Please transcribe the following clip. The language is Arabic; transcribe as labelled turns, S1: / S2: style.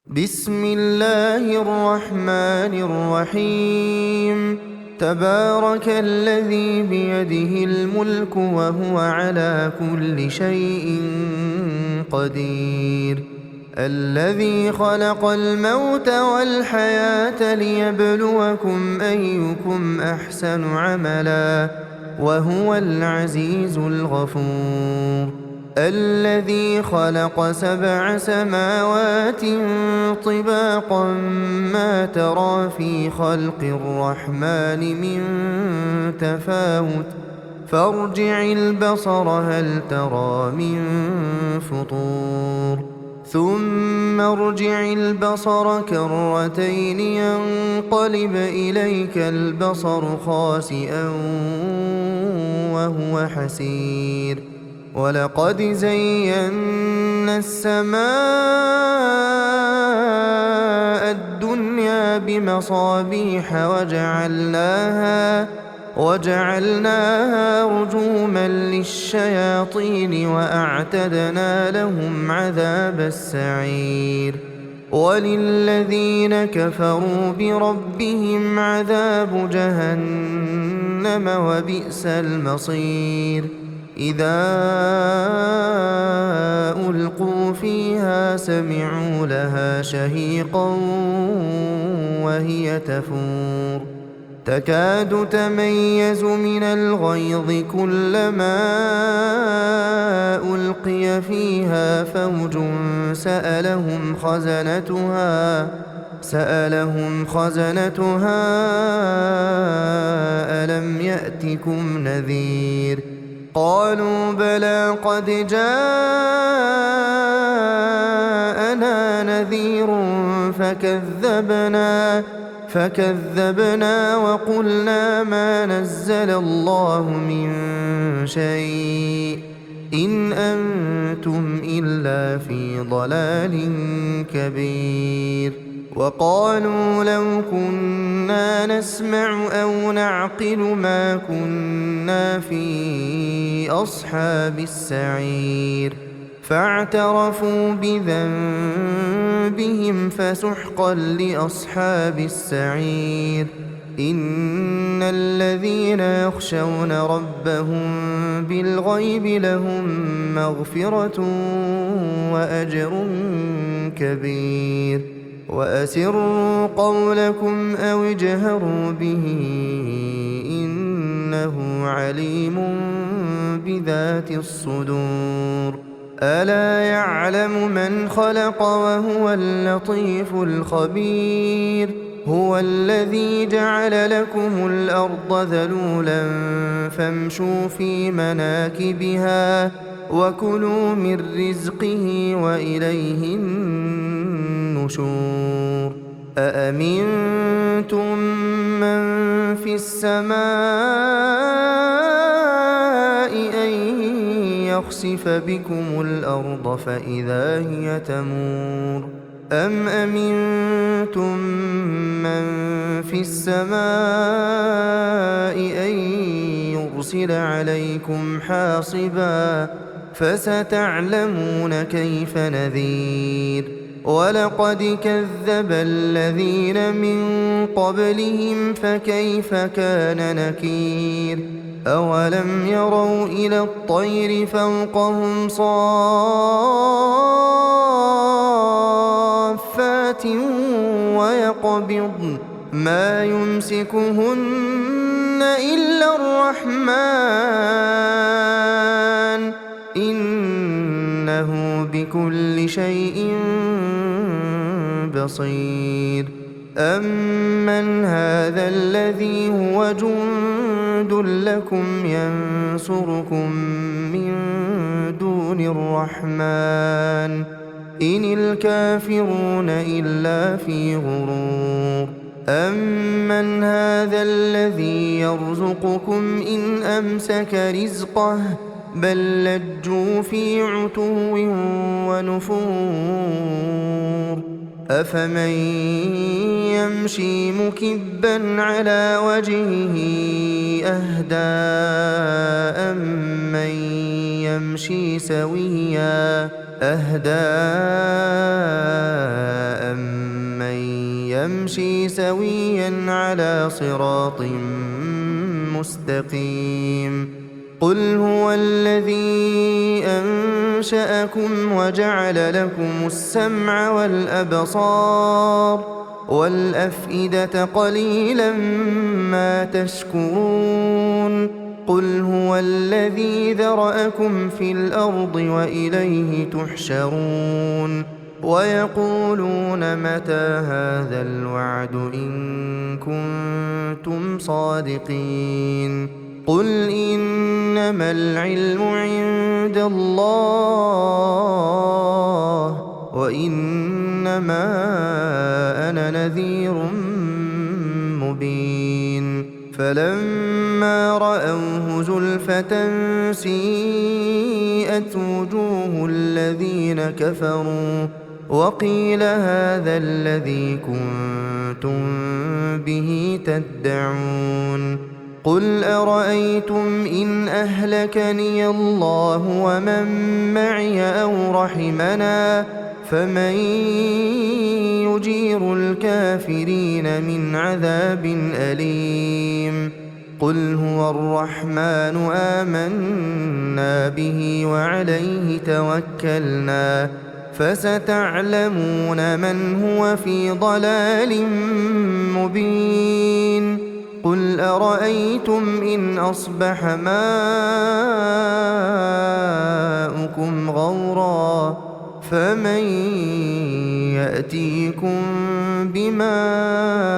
S1: بسم الله الرحمن الرحيم. تبارك الذي بيده الملك وهو على كل شيء قدير. الذي خلق الموت والحياة ليبلوكم أيكم أحسن عملا وهو العزيز الغفور. الذي خلق 7 سماوات طباقا ما ترى في خلق الرحمن من تفاوت فارجع البصر هل ترى من فطور ثم ارجع البصر كرتين ينقلب إليك البصر خاسئا وهو حسير. ولقد زينا السماء الدنيا بمصابيح وجعلناها رجوما للشياطين وأعتدنا لهم عذاب السعير. وللذين كفروا بربهم عذاب جهنم وبئس المصير. إذا ألقوا فيها سمعوا لها شهيقا وهي تفور تكاد تميز من الغيظ كلما ألقي فيها فوج سألهم خزنتها ألم يأتكم نذير قالوا بلى قد جاءنا نذير فكذبنا وقلنا ما نزل الله من شيء إن أنتم إلا في ضلال كبير. وقالوا لو كنا نسمع أو نعقل ما كنا في أصحاب السعير فاعترفوا بذنبهم فسحقا لأصحاب السعير. إن الذين يخشون ربهم بالغيب لهم مغفرة وأجر كبير. وأسروا قولكم أو اجهروا به إنه عليم بذات الصدور. ألا يعلم من خلق وهو اللطيف الخبير. هو الذي جعل لكم الأرض ذلولا فامشوا في مناكبها وكلوا من رزقه وإليه النشور. أأمنتم من في السماء أن يخسف بكم الأرض فإذا هي تمور أم أمنتم من في السماء أن يرسل عليكم حاصبا فستعلمون كيف نذير. ولقد كذب الذين من قبلهم فكيف كان نكير. أولم يروا إلى الطير فوقهم صافات ويقبضن ما يمسكهن إلا الرحمن إنه بكل شيء بصير. أمن هذا الذي هو جند لكم ينصركم من دون الرحمن إن الكافرون إلا في غرور. أمن هذا الذي يرزقكم إن أمسك رزقه بل لجوا في عتو ونفور. أفمن يمشي مكبا على وجهه أهدى أمن يمشي سويا أهدى يمشي سويا على صراط مستقيم قل هو الذي أنشأكم وجعل لكم السمع والأبصار والأفئدة قليلا ما تشكرون قل هو الذي ذرأكم في الأرض وإليه تحشرون ويقولون متى هذا الوعد إن كنتم صادقين قل إنما العلم عند الله وإنما أنا نذير مبين فلما رأوه زلفة سيئت وجوه الذين كفروا وقيل هذا الذي كنتم به تدعون قل أرأيتم إن أهلكني الله ومن معي أو رحمنا فمن يجير الكافرين من عذاب أليم قل هو الرحمن آمنا به وعليه توكلنا فستعلمون من هو في ضلال مبين قل أرأيتم إن أصبح ماؤكم غورا فمن يأتيكم بماء